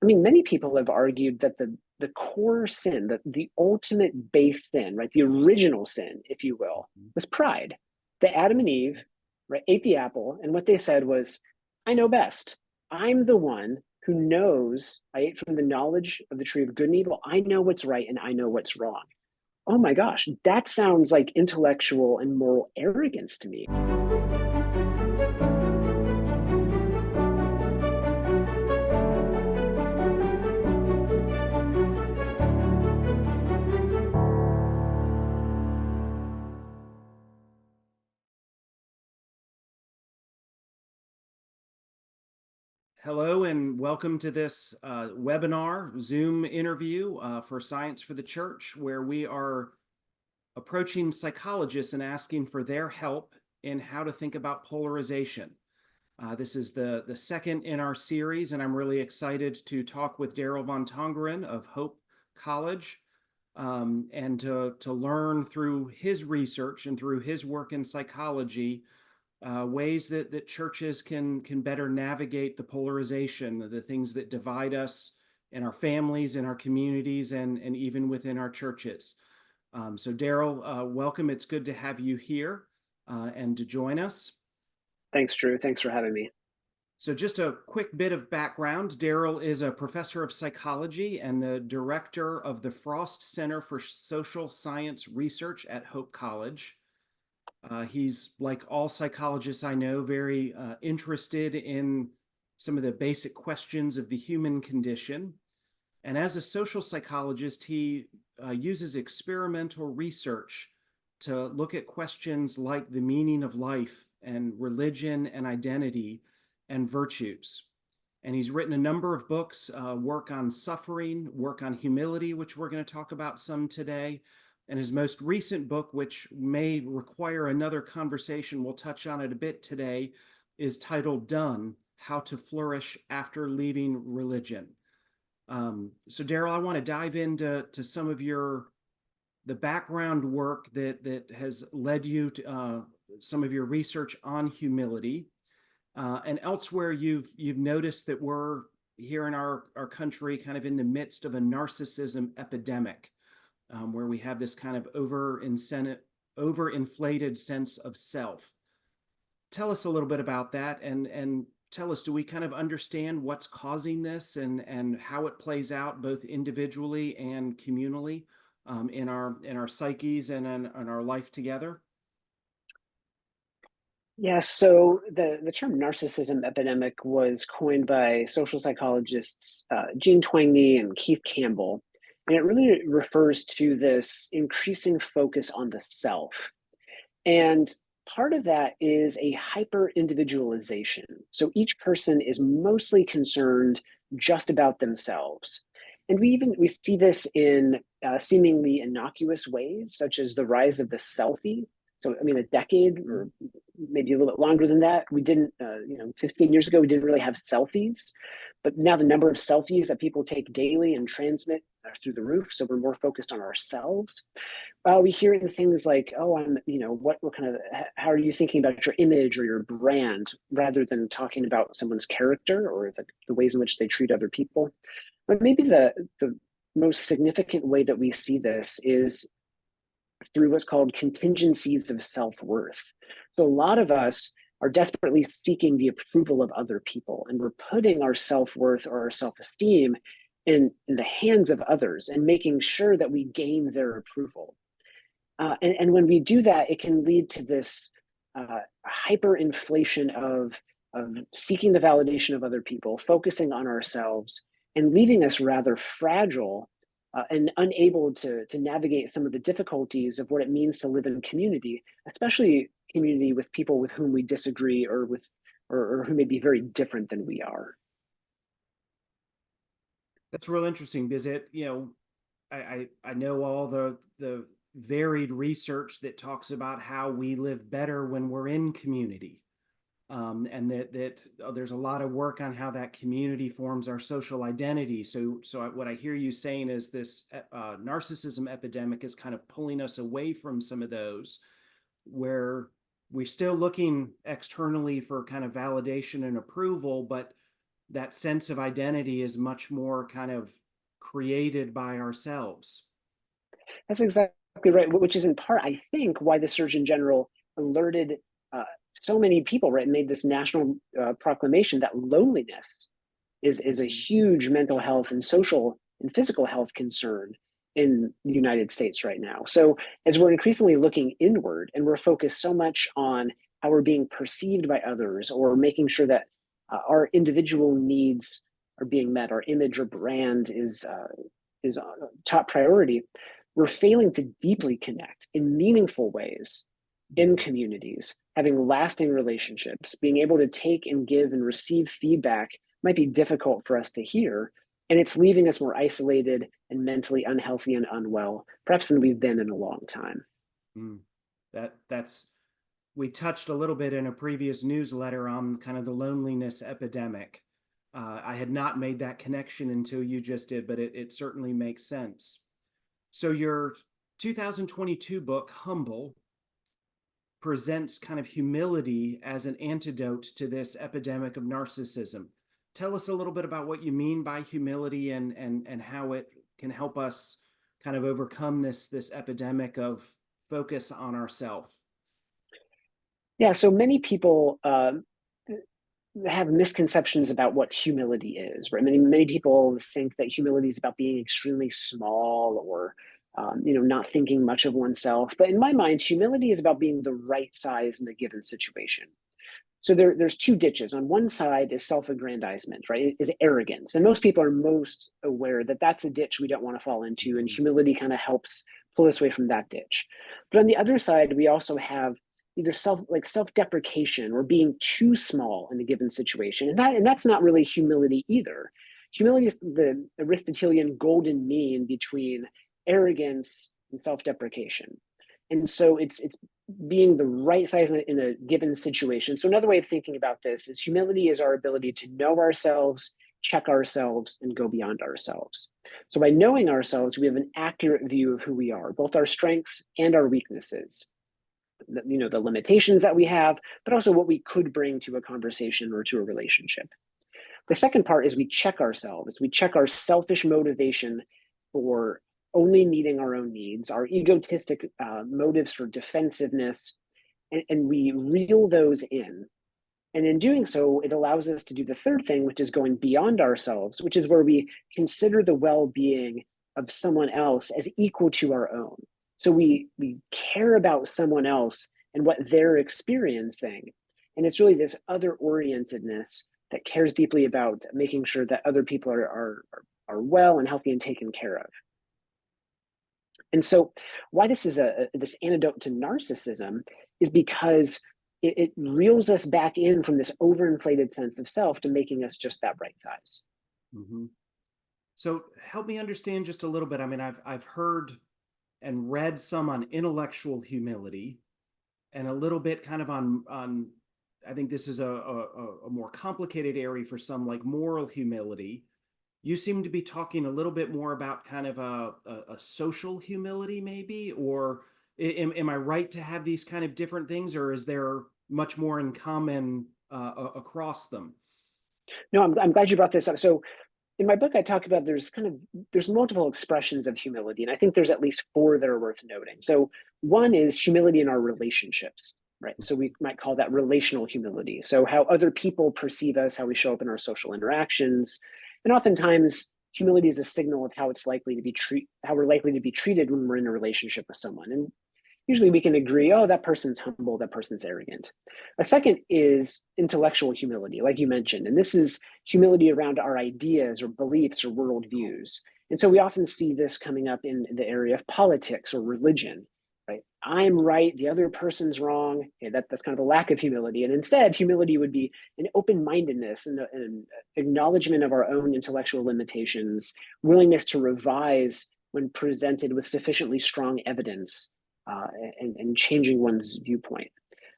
I mean, many people have argued that the core sin, the ultimate base sin, right, the original sin, if you will, was pride. That Adam and Eve, right, ate the apple, and what they said was, "I know best. I'm the one who knows. I ate from the knowledge of the tree of good and evil. I know what's right and I know what's wrong." Oh my gosh, that sounds like intellectual and moral arrogance to me. Hello and welcome to this webinar Zoom interview for Science for the Church, where we are approaching psychologists and asking for their help in how to think about polarization. This is the second in our series, and I'm really excited to talk with Daryl Van Tongeren of Hope College and to learn through his research and through his work in psychology ways that churches can better navigate the polarization, the things that divide us in our families, in our communities, and even within our churches. So Daryl, welcome. It's good to have you here and to join us. Thanks, Drew. Thanks for having me. So just a quick bit of background. Daryl is a professor of psychology and the director of the Frost Center for Social Science Research at Hope College. He's, like all psychologists I know, very interested in some of the basic questions of the human condition. And as a social psychologist, he uses experimental research to look at questions like the meaning of life and religion and identity and virtues. And he's written a number of books, work on suffering, work on humility, which we're going to talk about some today. And his most recent book, which may require another conversation, we'll touch on it a bit today, is titled Done: How to Flourish After Leaving Religion. So Daryl, I want to dive into some of the background work that has led you to some of your research on humility. And elsewhere, you've noticed that we're here in our country kind of in the midst of a narcissism epidemic. Where we have this kind of overinflated sense of self. Tell us a little bit about that, and tell us, do we kind of understand what's causing this and how it plays out both individually and communally in our psyches and in our life together? Yeah, so the term narcissism epidemic was coined by social psychologists Jean Twenge and Keith Campbell, and it really refers to this increasing focus on the self. And part of that is a hyper individualization. So each person is mostly concerned just about themselves. And we see this in seemingly innocuous ways, such as the rise of the selfie. So, I mean, a decade or maybe a little bit longer than that, we didn't, 15 years ago, we didn't really have selfies. But now the number of selfies that people take daily and transmit are through the roof. So we're more focused on ourselves. We hear things like, "Oh, what kind of, how are you thinking about your image or your brand," rather than talking about someone's character or the ways in which they treat other people. But maybe the most significant way that we see this is through what's called contingencies of self-worth. So a lot of us are desperately seeking the approval of other people, and we're putting our self-worth or our self-esteem in the hands of others and making sure that we gain their approval. And when we do that, it can lead to this hyperinflation of seeking the validation of other people, focusing on ourselves, and leaving us rather fragile and unable to navigate some of the difficulties of what it means to live in community, especially community with people with whom we disagree or who may be very different than we are. That's real interesting because I know all the varied research that talks about how we live better when we're in community. And that there's a lot of work on how that community forms our social identity. So what I hear you saying is this narcissism epidemic is kind of pulling us away from some of those, where we're still looking externally for kind of validation and approval, but that sense of identity is much more kind of created by ourselves. That's exactly right, which is in part, I think, why the Surgeon General alerted uh, so many people, right, and made this national proclamation that loneliness is a Mhm. huge mental health and social and physical health concern in the United States right now. So as we're increasingly looking inward and we're focused so much on how we're being perceived by others or making sure that our individual needs are being met, our image or brand is top priority, we're failing to deeply connect in meaningful ways in Mhm. communities, having lasting relationships, being able to take and give and receive feedback might be difficult for us to hear. And it's leaving us more isolated and mentally unhealthy and unwell, perhaps than we've been in a long time. Mm. That's we touched a little bit in a previous newsletter on kind of the loneliness epidemic. I had not made that connection until you just did, but it certainly makes sense. So your 2022 book, Humble, presents kind of humility as an antidote to this epidemic of narcissism. Tell us a little bit about what you mean by humility and how it can help us kind of overcome this epidemic of focus on ourself. Yeah, so many people have misconceptions about what humility is, right? Many people think that humility is about being extremely small or not thinking much of oneself. But in my mind, humility is about being the right size in a given situation. So there's two ditches. On one side is self-aggrandizement, right? Is arrogance, and most people are most aware that that's a ditch we don't want to fall into, and Mhm. humility kind of helps pull us away from that ditch. But on the other side, we also have either self-deprecation or being too small in a given situation, and that's not really humility either. Humility is the Aristotelian golden mean between arrogance and self-deprecation. And so it's being the right size in a given situation. So another way of thinking about this is humility is our ability to know ourselves, check ourselves, and go beyond ourselves. So by knowing ourselves, we have an accurate view of who we are, both our strengths and our weaknesses. The limitations that we have, but also what we could bring to a conversation or to a relationship. The second part is we check ourselves. We check our selfish motivation for only meeting our own needs, our egotistic motives for defensiveness, and we reel those in. And in doing so, it allows us to do the third thing, which is going beyond ourselves, which is where we consider the well being of someone else as equal to our own. So we care about someone else and what they're experiencing. And it's really this other orientedness that cares deeply about making sure that other people are well and healthy and taken care of. And so, why this is this antidote to narcissism is because it reels us back in from this overinflated sense of self to making us just that right size. Mhm. So help me understand just a little bit. I mean, I've heard and read some on intellectual humility and a little bit kind of on I think this is a more complicated area for some, like moral humility. You seem to be talking a little bit more about kind of a social humility, maybe, or am I right to have these kind of different things, or is there much more in common across them? No, I'm glad you brought this up. So in my book, I talk about there's multiple expressions of humility, and I think there's at least four that are worth noting. So one is humility in our relationships, right? So we might call that relational humility. So how other people perceive us, how we show up in our social interactions, and oftentimes humility is a signal of how we're likely to be treated when we're in a relationship with someone. And usually we can agree, oh, that person's humble, that person's arrogant. A second is intellectual humility, like you mentioned. And this is humility around our ideas or beliefs or worldviews. And so we often see this coming up in the area of politics or religion, right? I'm right, the other person's wrong. Okay, that's kind of a lack of humility. And instead, humility would be an open mindedness and an acknowledgement of our own intellectual limitations, willingness to revise when presented with sufficiently strong evidence uh, and changing one's viewpoint.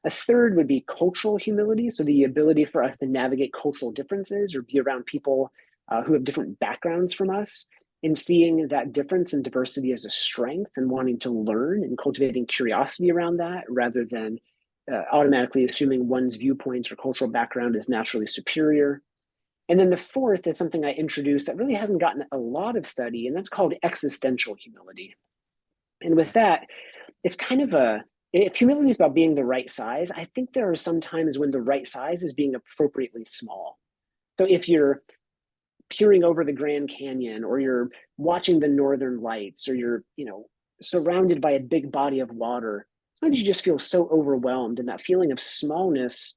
A third would be cultural humility, so the ability for us to navigate cultural differences or be around people who have different backgrounds from us, and seeing that difference and diversity as a strength and wanting to learn and cultivating curiosity around that rather than automatically assuming one's viewpoints or cultural background is naturally superior. And then the fourth is something I introduced that really hasn't gotten a lot of study, and that's called existential humility. And with that, it's kind of a, if humility is about being the right size, I think there are some times when the right size is being appropriately small. So if you're peering over the Grand Canyon, or you're watching the Northern Lights, or you're, surrounded by a big body of water, sometimes you just feel so overwhelmed, and that feeling of smallness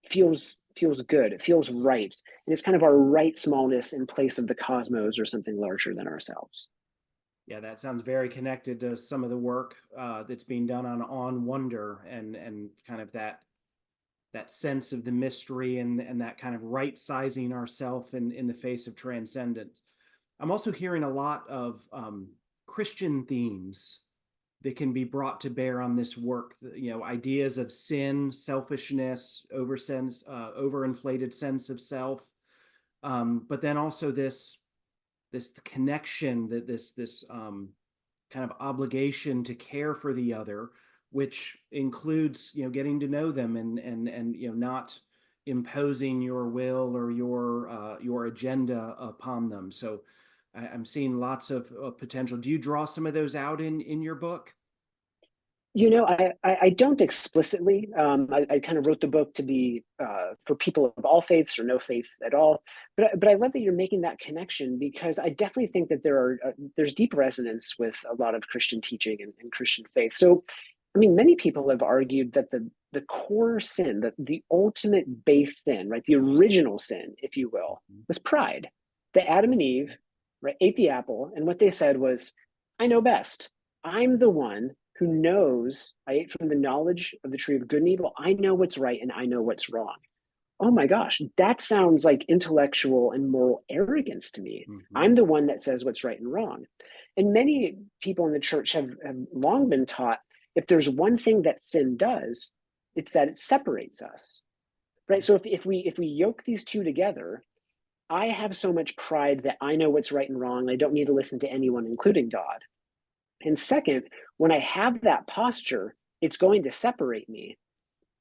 feels good. It feels right. And it's kind of our right smallness in place of the cosmos or something larger than ourselves. Yeah, that sounds very connected to some of the work that's being done on wonder and kind of that sense of the mystery and that kind of right sizing ourself in the face of transcendence. I'm also hearing a lot of Christian themes that can be brought to bear on this work. Ideas of sin, selfishness, overinflated sense of self, but then also this connection, that this kind of obligation to care for the other, which includes getting to know them and not imposing your will or your agenda upon them. So I'm seeing lots of potential. Do you draw some of those out in your book? I don't explicitly. I kind of wrote the book to be for people of all faiths or no faiths at all. But I love that you're making that connection, because I definitely think that there's deep resonance with a lot of Christian teaching and Christian faith. So, I mean, many people have argued that the core sin, that the ultimate base sin, right, the original sin, if you will, was pride. That Adam and Eve, right, ate the apple, and what they said was, "I know best. I'm the one who knows. I ate from the knowledge of the tree of good and evil. I know what's right and I know what's wrong." Oh my gosh, that sounds like intellectual and moral arrogance to me. Mm-hmm. I'm the one that says what's right and wrong. And many people in the church have long been taught, if there's one thing that sin does, it's that it separates us. Right. So if we yoke these two together, I have so much pride that I know what's right and wrong. I don't need to listen to anyone, including God. And second, when I have that posture, it's going to separate me.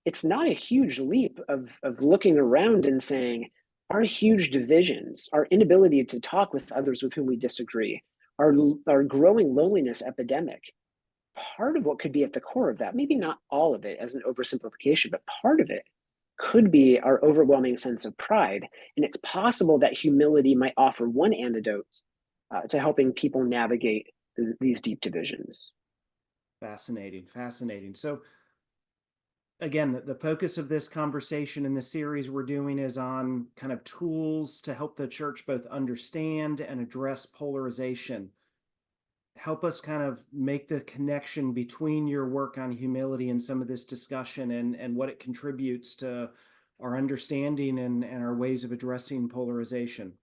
It's not a huge leap of looking around and saying, our huge divisions, our inability to talk with others with whom we disagree, our growing loneliness epidemic, part of what could be at the core of that, maybe not all of it as an oversimplification, but part of it could be our overwhelming sense of pride. And it's possible that humility might offer one antidote to helping people navigate these deep divisions. Fascinating, fascinating. So again, the focus of this conversation in the series we're doing is on kind of tools to help the church both understand and address polarization. Help us kind of make the connection between your work on humility and some of this discussion and what it contributes to our understanding and our ways of addressing polarization.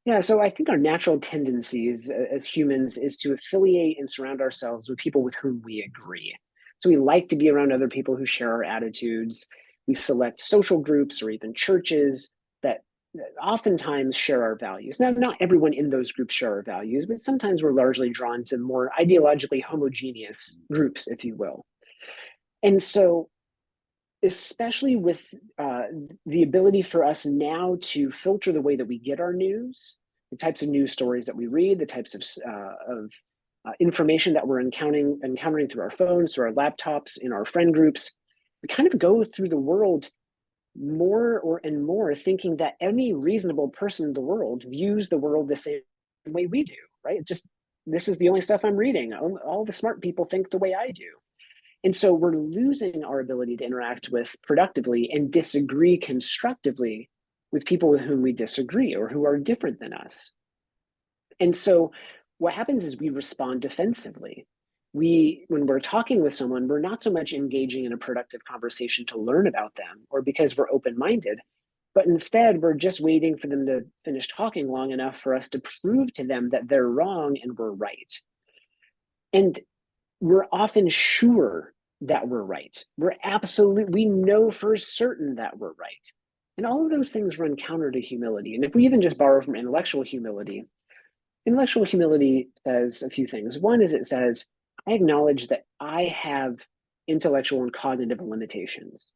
Yeah, so I think our natural tendencies as humans is to affiliate and surround ourselves with people with whom we agree. So we like to be around other people who share our attitudes. We select social groups or even churches that oftentimes share our values. Now, not everyone in those groups share our values, but sometimes we're largely drawn to more ideologically homogeneous groups, if you will. And so especially with the ability for us now to filter the way that we get our news, the types of news stories that we read, the types of information that we're encountering through our phones, through our laptops, in our friend groups. We kind of go through the world and more thinking that any reasonable person in the world views the world the same way we do, right? Just, this is the only stuff I'm reading. All the smart people think the way I do. And so we're losing our ability to interact with productively and disagree constructively with people with whom we disagree or who are different than us. And so what happens is we respond defensively. When we're talking with someone, we're not so much engaging in a productive conversation to learn about them or because we're open-minded, but instead we're just waiting for them to finish talking long enough for us to prove to them that they're wrong and we're right. And we're often sure that we're right. We know for certain that we're right. And all of those things run counter to humility. And if we even just borrow from intellectual humility says a few things. One is, it says, I acknowledge that I have intellectual and cognitive limitations.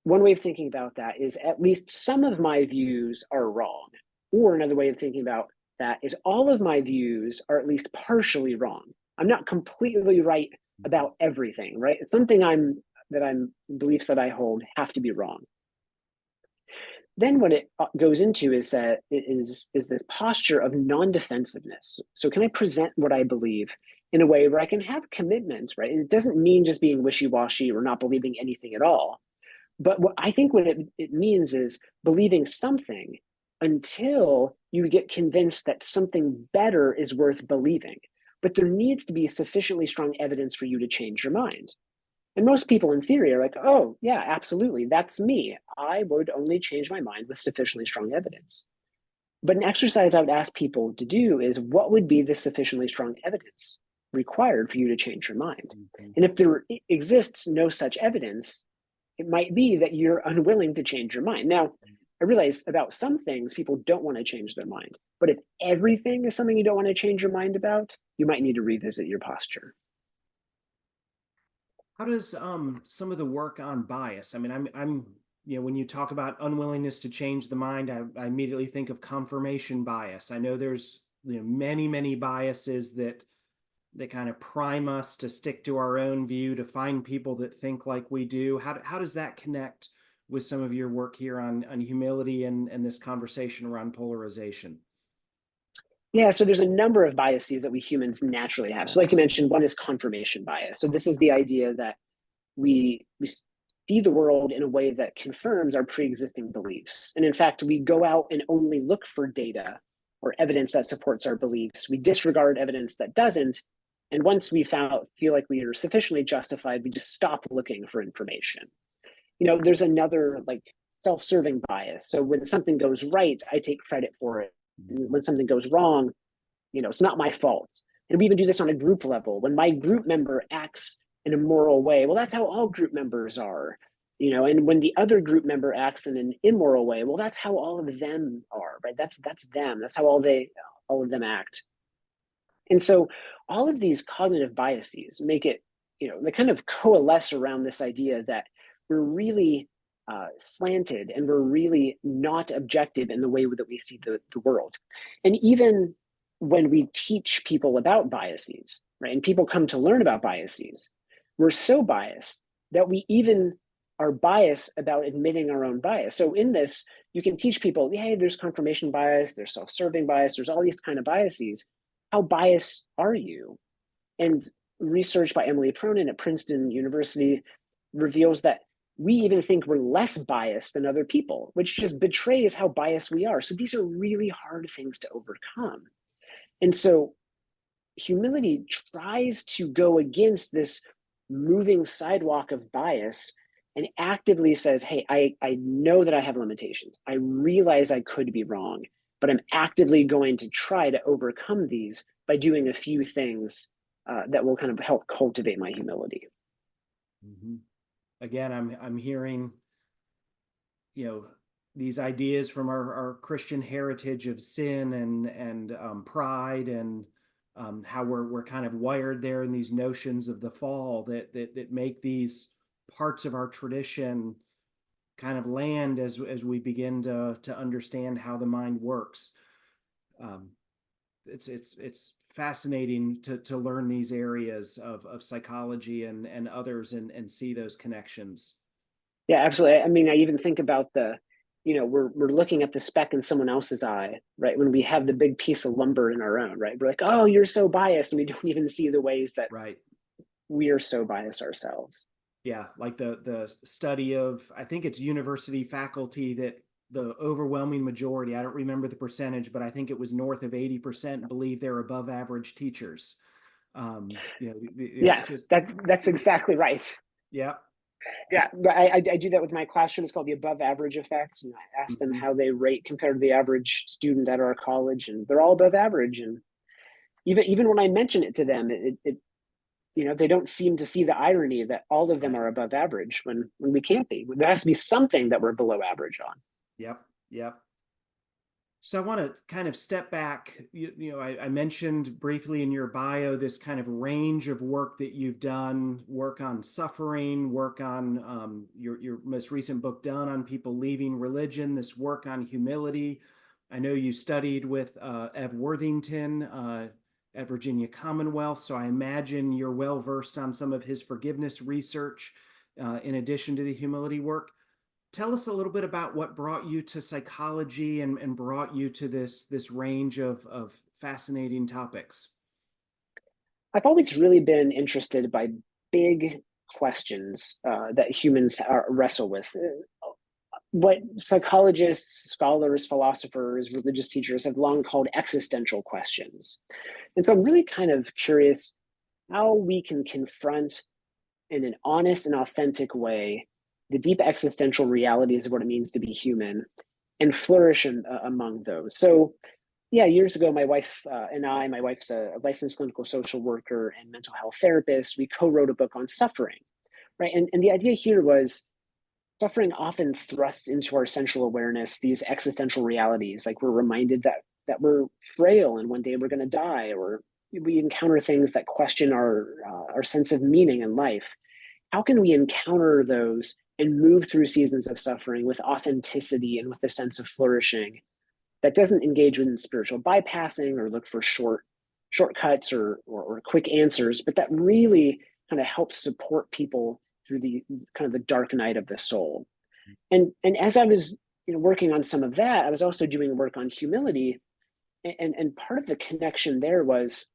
one way of thinking about that is at least some of my views are wrong. Or another way of thinking about that is all of my views are at least partially wrong. I'm not completely right about everything, right? It's something I'm beliefs that I hold have to be wrong. Then what it goes into is this posture of non-defensiveness. So can I present what I believe in a way where I can have commitments, right? And it doesn't mean just being wishy-washy or not believing anything at all. But what it means is believing something until you get convinced that something better is worth believing. But there needs to be sufficiently strong evidence for you to change your mind. And most people in theory are like, oh, yeah, absolutely, that's me. I would only change my mind with sufficiently strong evidence. But an exercise I would ask people to do is what would be the sufficiently strong evidence required for you to change your mind? Mhm. And if there exists no such evidence, it might be that you're unwilling to change your mind. Now, I realize about some things people don't want to change their mind. But if everything is something you don't want to change your mind about, you might need to revisit your posture. How does some of the work on bias? I mean, I'm when you talk about unwillingness to change the mind, I immediately think of confirmation bias. I know there's many biases that kind of prime us to stick to our own view, to find people that think like we do. How does that connect with some of your work here on humility and this conversation around polarization? Yeah, so there's a number of biases that we humans naturally have. So, like you mentioned, one is confirmation bias. So, this is the idea that we see the world in a way that confirms our pre-existing beliefs. And in fact, we go out and only look for data or evidence that supports our beliefs. We disregard evidence that doesn't. And once we feel like we are sufficiently justified, we just stop looking for information. There's another like self-serving bias. So when something goes right, I take credit for it. And when something goes wrong, it's not my fault. And we even do this on a group level. When my group member acts in a moral way, well, that's how all group members are. And when the other group member acts in an immoral way, well, that's how all of them are, right? That's them. That's how all of them act. And so all of these cognitive biases make it, they kind of coalesce around this idea that we're really slanted and we're really not objective in the way that we see the world. And even when we teach people about biases, right, and people come to learn about biases, we're so biased that we even are biased about admitting our own bias. So in this, you can teach people, hey, there's confirmation bias, there's self-serving bias, there's all these kind of biases. How biased are you? And research by Emily Pronin at Princeton University reveals that we even think we're less biased than other people, which just betrays how biased we are. So these are really hard things to overcome. And so humility tries to go against this moving sidewalk of bias and actively says, hey, I know that I have limitations. I realize I could be wrong, but I'm actively going to try to overcome these by doing a few things that will kind of help cultivate my humility. Mm-hmm. Again, I'm hearing these ideas from our Christian heritage of sin and pride and how we're kind of wired there in these notions of the fall that make these parts of our tradition kind of land as we begin to understand how the mind works. Um, it's fascinating to learn these areas of psychology and others and see those connections. Yeah, absolutely. I mean, I even think about we're looking at the speck in someone else's eye, right? When we have the big piece of lumber in our own, right? We're like, oh, you're so biased. And we don't even see the ways that Right. we are so biased ourselves. Yeah, like the study of, I think it's university faculty that the overwhelming majority, I don't remember the percentage, but I think it was north of 80% believe they're above average teachers. It's Yeah, just, that's exactly right. yeah. Yeah, but I do that with my classroom. It's called the above average effect. And I ask them Mhm. how they rate compared to the average student at our college, and they're all above average. And even when I mention it to them, they don't seem to see the irony that all of them Right. are above average when we can't be. There has to be something that we're below average on. Yep. Yep. So I want to kind of step back. I mentioned briefly in your bio this kind of range of work that you've done: work on suffering, work on your most recent book done on people leaving religion, this work on humility. I know you studied with Ev Worthington at Virginia Commonwealth, so I imagine you're well versed on some of his forgiveness research in addition to the humility work. Tell us a little bit about what brought you to psychology and brought you to this range of fascinating topics. I've always really been interested by big questions that humans wrestle with. What psychologists, scholars, philosophers, religious teachers have long called existential questions. And so I'm really kind of curious how we can confront in an honest and authentic way the deep existential realities of what it means to be human and flourish among those. So, yeah, years ago, my wife and my wife's a licensed clinical social worker and mental health therapist. We co wrote a book on suffering, right? And the idea here was suffering often thrusts into our central awareness these existential realities. Like we're reminded that we're frail and one day we're going to die, or we encounter things that question our sense of meaning in life. How can we encounter those and move through seasons of suffering with authenticity and with a sense of flourishing that doesn't engage in spiritual bypassing or look for shortcuts or quick answers, but that really kind of helps support people through the kind of the dark night of the soul. And as I was working on some of that, I was also doing work on humility. And part of the connection there was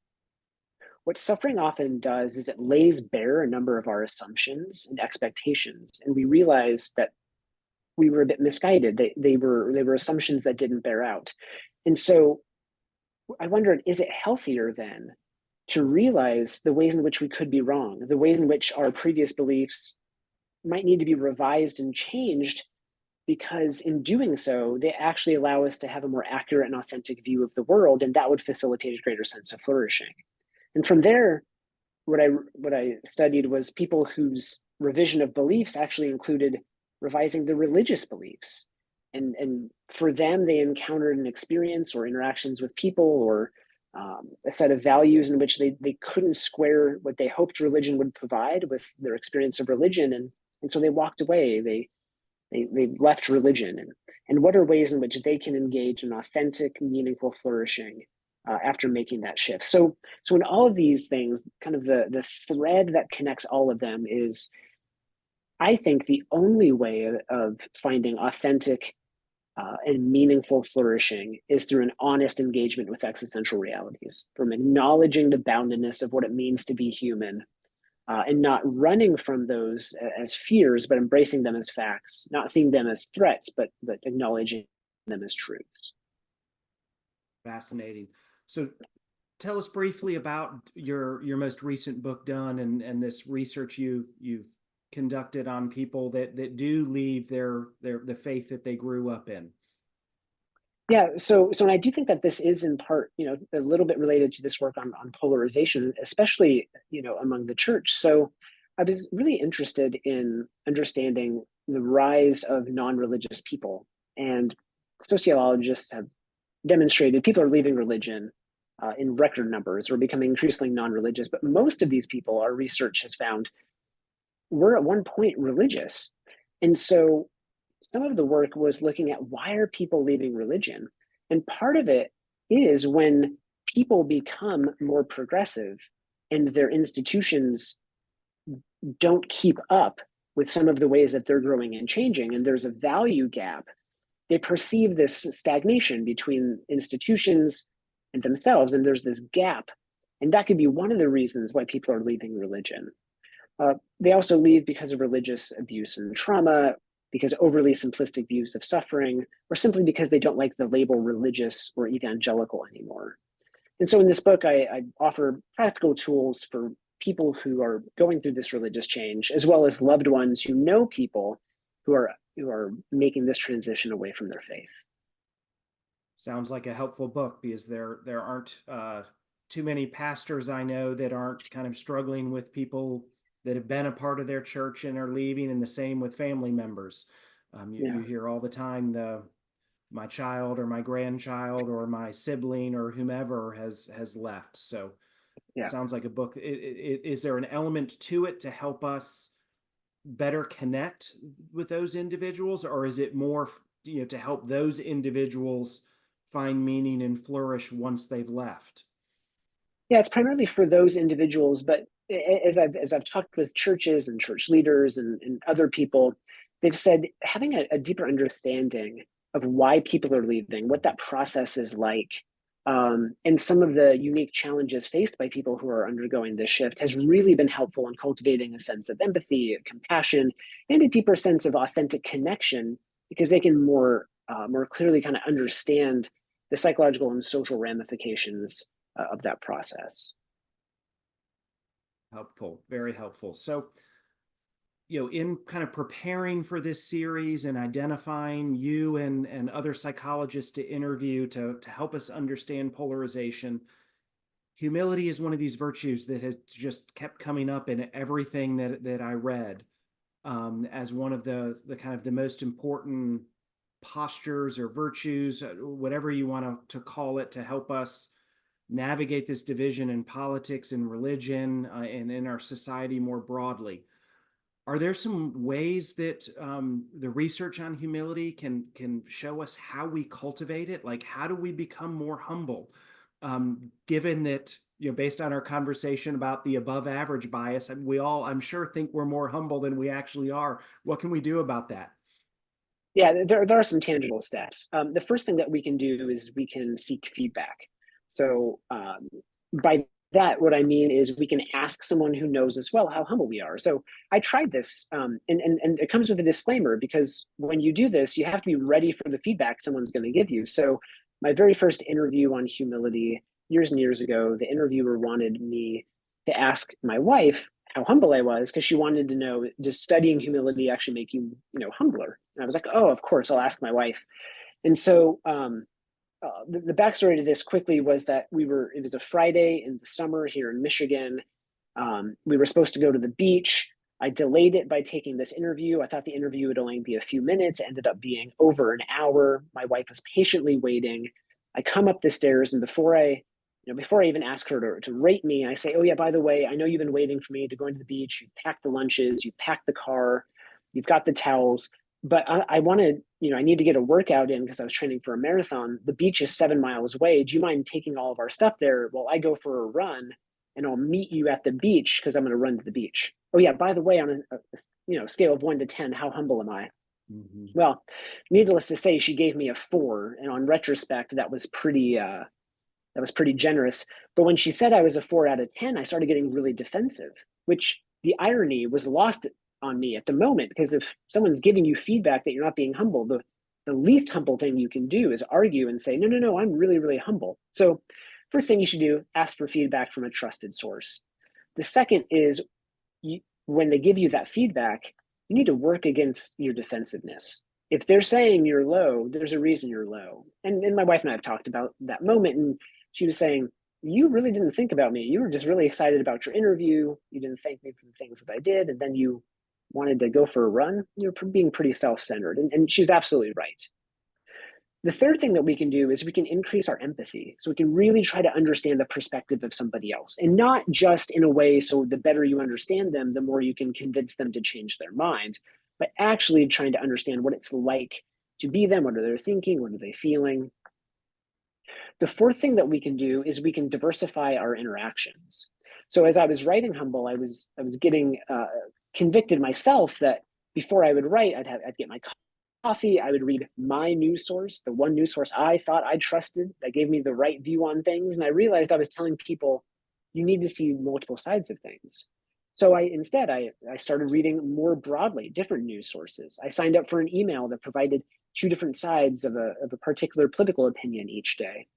what suffering often does is it lays bare a number of our assumptions and expectations. And we realized that we were a bit misguided. They were assumptions that didn't bear out. And so I wondered, is it healthier then to realize the ways in which we could be wrong, the ways in which our previous beliefs might need to be revised and changed, because in doing so, they actually allow us to have a more accurate and authentic view of the world, and that would facilitate a greater sense of flourishing. And from there, what I studied was people whose revision of beliefs actually included revising the religious beliefs. And for them, they encountered an experience or interactions with people or a set of values in which they couldn't square what they hoped religion would provide with their experience of religion. And so they walked away. They left religion. And what are ways in which they can engage in authentic, meaningful flourishing after making that shift? So in all of these things, kind of the thread that connects all of them is, I think, the only way of finding authentic and meaningful flourishing is through an honest engagement with existential realities, from acknowledging the boundedness of what it means to be human, and not running from those as fears, but embracing them as facts, not seeing them as threats, but acknowledging them as truths. Fascinating. So tell us briefly about your most recent book done and this research you've conducted on people that do leave the faith that they grew up in. Yeah, so and I do think that this is in part, a little bit related to this work on polarization, especially, among the church. So I was really interested in understanding the rise of non-religious people. And sociologists have demonstrated people are leaving religion in record numbers or becoming increasingly non-religious. But most of these people, our research has found, were at one point religious. And so some of the work was looking at why are people leaving religion? And part of it is when people become more progressive and their institutions don't keep up with some of the ways that they're growing and changing, and there's a value gap, they perceive this stagnation between institutions and themselves, and there's this gap. And that could be one of the reasons why people are leaving religion. They also leave because of religious abuse and trauma, because overly simplistic views of suffering, or simply because they don't like the label religious or evangelical anymore. And so in this book, I offer practical tools for people who are going through this religious change, as well as loved ones who know people who are making this transition away from their faith. Sounds like a helpful book because there aren't too many pastors I know that aren't kind of struggling with people that have been a part of their church and are leaving, and the same with family members. You Yeah. hear all the time my child or my grandchild or my sibling or whomever has left. So Yeah. sounds like a book. Is there an element to it to help us better connect with those individuals, or is it more, to help those individuals find meaning and flourish once they've left? Yeah, it's primarily for those individuals, but as I've talked with churches and church leaders and other people, they've said having a deeper understanding of why people are leaving, what that process is like, and some of the unique challenges faced by people who are undergoing this shift has really been helpful in cultivating a sense of empathy, compassion, and a deeper sense of authentic connection because they can more clearly kind of understand the psychological and social ramifications of that process. Helpful, very helpful. So, in kind of preparing for this series and identifying you and other psychologists to interview to help us understand polarization, humility is one of these virtues that has just kept coming up in everything that I read, as one of the kind of the most important postures or virtues, whatever you want to call it, to help us navigate this division in politics and religion, and in our society more broadly. Are there some ways that the research on humility can show us how we cultivate it? Like, how do we become more humble? Given that, based on our conversation about the above average bias, we all, I'm sure, think we're more humble than we actually are. What can we do about that? Yeah, there are some tangible steps. The first thing that we can do is we can seek feedback. So by that, what I mean is we can ask someone who knows us well how humble we are. So I tried this, and it comes with a disclaimer because when you do this, you have to be ready for the feedback someone's going to give you. So my very first interview on humility years and years ago, the interviewer wanted me to ask my wife how humble I was because she wanted to know, does studying humility actually make you, humbler? And I was like, oh, of course, I'll ask my wife. And so the backstory to this quickly was that it was a Friday in the summer here in Michigan. We were supposed to go to the beach. I delayed it by taking this interview. I thought the interview would only be a few minutes. It ended up being over an hour. My wife was patiently waiting. I come up the stairs, and before I even ask her to rate me, I say, "Oh yeah, by the way, I know you've been waiting for me to go into the beach. You packed the lunches, you packed the car, you've got the towels, but I wanted, I need to get a workout in because I was training for a marathon. The beach is 7 miles away. Do you mind taking all of our stuff there while I go for a run, and I'll meet you at the beach because I'm going to run to the beach. Oh yeah, by the way, on a scale of 1 to 10, how humble am I?" Mm-hmm. Well, needless to say, she gave me a 4, and on retrospect, that was pretty generous. But when she said I was a 4 out of 10, I started getting really defensive, which the irony was lost on me at the moment because if someone's giving you feedback that you're not being humble, the least humble thing you can do is argue and say, no, no, no, I'm really, really humble. So first thing you should do, ask for feedback from a trusted source. The second is when they give you that feedback, you need to work against your defensiveness. If they're saying you're low, there's a reason you're low. And my wife and I have talked about that moment, and she was saying, you really didn't think about me. You were just really excited about your interview. You didn't thank me for the things that I did. And then you wanted to go for a run. You're being pretty self centered. And she's absolutely right. The third thing that we can do is we can increase our empathy. So we can really try to understand the perspective of somebody else and not just in a way so the better you understand them, the more you can convince them to change their mind, but actually trying to understand what it's like to be them. What are they thinking? What are they feeling? The fourth thing that we can do is we can diversify our interactions. So as I was writing Humble, I was getting convicted myself that before I would write, I'd get my coffee, I would read my news source, the one news source I thought I trusted that gave me the right view on things, and I realized I was telling people you need to see multiple sides of things. So I started reading more broadly different news sources. I signed up for an email that provided two different sides of a particular political opinion each day.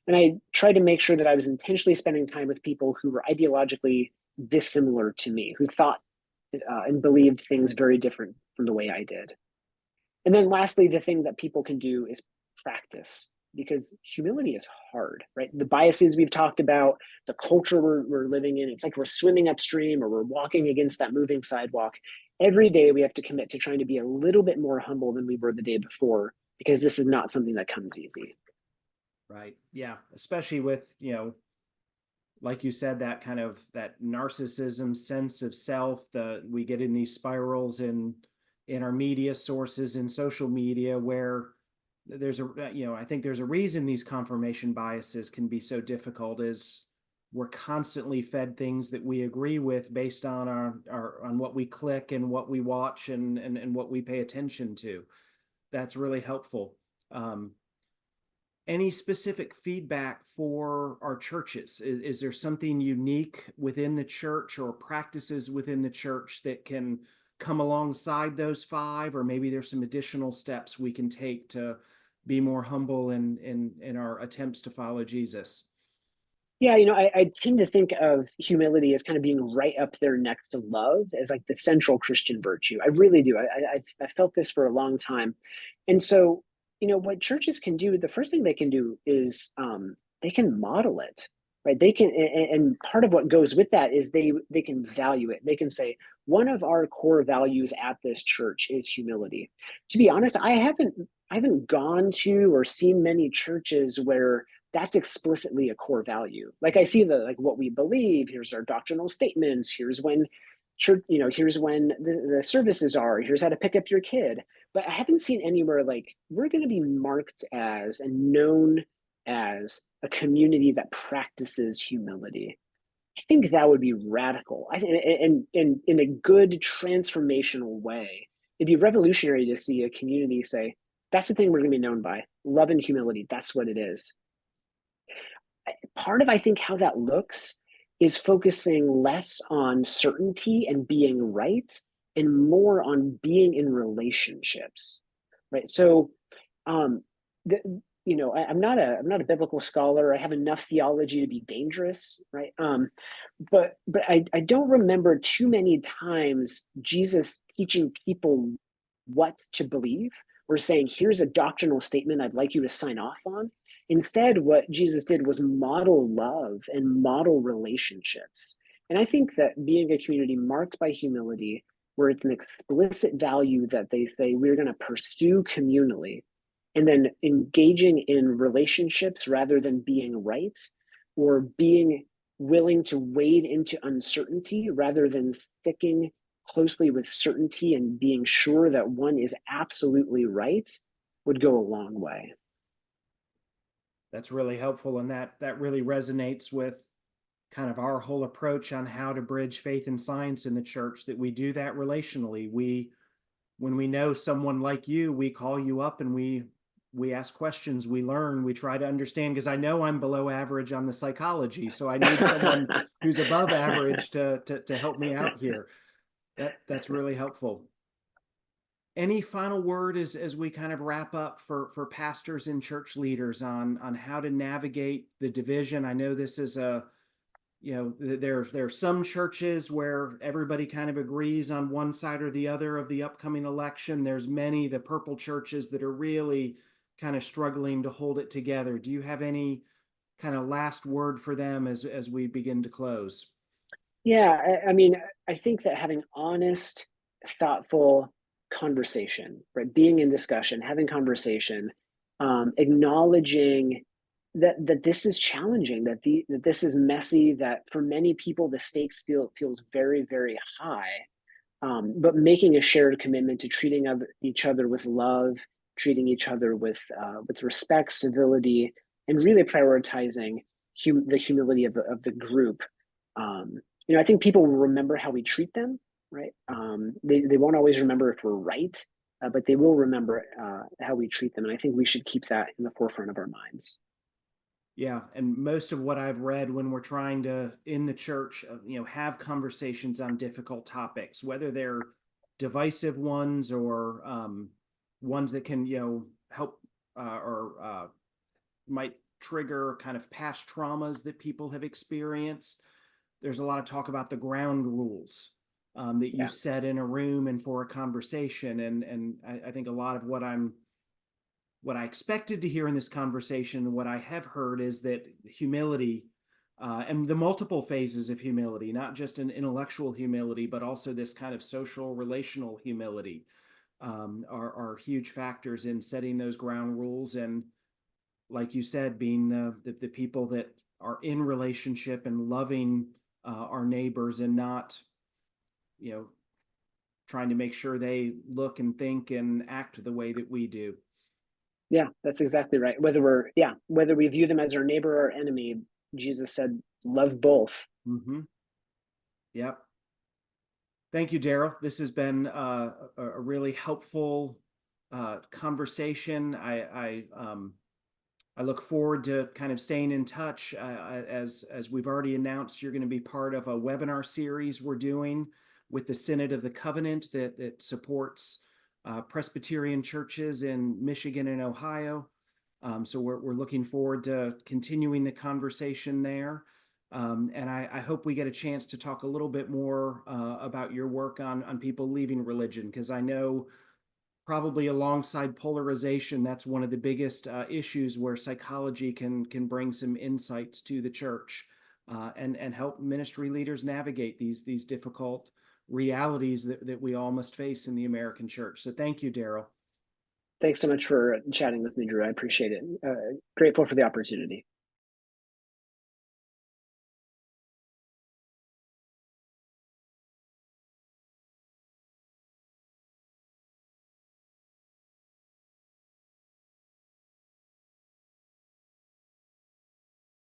And I tried to make sure that I was intentionally spending time with people who were ideologically dissimilar to me, who thought and believed things very different from the way I did. And then lastly, the thing that people can do is practice because humility is hard, right? The biases we've talked about, the culture we're living in, it's like we're swimming upstream or we're walking against that moving sidewalk. Every day we have to commit to trying to be a little bit more humble than we were the day before because this is not something that comes easy. Right. Yeah. Especially with, like you said, that kind of that narcissism sense of self that we get in these spirals in our media sources in social media where there's a I think there's a reason these confirmation biases can be so difficult is we're constantly fed things that we agree with based on our on what we click and what we watch and what we pay attention to. That's really helpful. um, any specific feedback for our churches? Is there something unique within the church or practices within the church that can come alongside those five, or maybe there's some additional steps we can take to be more humble in our attempts to follow Jesus? Yeah, I tend to think of humility as kind of being right up there next to love as like the central Christian virtue. I really do. I've felt this for a long time. And so, what churches can do, the first thing they can do is they can model it, right? They can, and part of what goes with that is they can value it. They can say, one of our core values at this church is humility. To be honest, I haven't gone to or seen many churches where that's explicitly a core value. Like I see like what we believe, here's our doctrinal statements, here's when church, here's when the services are, here's how to pick up your kid. But I haven't seen anywhere like we're going to be marked as and known as a community that practices humility. I think that would be radical. And in a good transformational way, it'd be revolutionary to see a community say, that's the thing we're going to be known by, love and humility. That's what it is. Part of I think how that looks is focusing less on certainty and being right and more on being in relationships, right? So the, I'm not a biblical scholar. I have enough theology to be dangerous, right? But I don't remember too many times Jesus teaching people what to believe or saying, here's a doctrinal statement I'd like you to sign off on. Instead, what Jesus did was model love and model relationships. And I think that being a community marked by humility, where it's an explicit value that they say we're going to pursue communally, and then engaging in relationships rather than being right or being willing to wade into uncertainty rather than sticking closely with certainty and being sure that one is absolutely right would go a long way. That's really helpful, and that really resonates with kind of our whole approach on how to bridge faith and science in the church, that we do that relationally. When we know someone like you, we call you up and we ask questions, we learn, we try to understand, because I know I'm below average on the psychology, so I need someone who's above average to help me out here. That's really helpful. Any final word as we kind of wrap up for pastors and church leaders on how to navigate the division? I know this is there are some churches where everybody kind of agrees on one side or the other of the upcoming election. There's many, the purple churches, that are really kind of struggling to hold it together. Do you have any kind of last word for them as we begin to close? Yeah, I mean, I think that having honest, thoughtful conversation, right? Being in discussion, having conversation, acknowledging that this is challenging, that this is messy, that for many people the stakes feels very, very high. But making a shared commitment to treating each other with love, treating each other with respect, civility, and really prioritizing the humility of the group. I think people will remember how we treat them, right? They won't always remember if we're right, but they will remember how we treat them. And I think we should keep that in the forefront of our minds. Yeah, and most of what I've read when we're trying to in the church, have conversations on difficult topics, whether they're divisive ones or ones that can, help or might trigger kind of past traumas that people have experienced. There's a lot of talk about the ground rules that you Yeah. set in a room and for a conversation, and I think a lot of what I expected to hear in this conversation, what I have heard, is that humility and the multiple phases of humility, not just an intellectual humility, but also this kind of social, relational humility, are huge factors in setting those ground rules. And like you said, being the people that are in relationship and loving our neighbors, and not, you know, trying to make sure they look and think and act the way that we do. Yeah, that's exactly right. Whether we view them as our neighbor or enemy, Jesus said, love both. Mm-hmm. Yep. Thank you, Daryl. This has been a really helpful conversation. I look forward to kind of staying in touch. As we've already announced, you're going to be part of a webinar series we're doing with the Synod of the Covenant that supports Presbyterian churches in Michigan and Ohio. So we're looking forward to continuing the conversation there. And I hope we get a chance to talk a little bit more about your work on people leaving religion, because I know probably alongside polarization, that's one of the biggest issues where psychology can bring some insights to the church, and help ministry leaders navigate these difficult realities that we all must face in the American church. So thank you, Daryl. Thanks so much for chatting with me, Drew. I appreciate it. Grateful for the opportunity.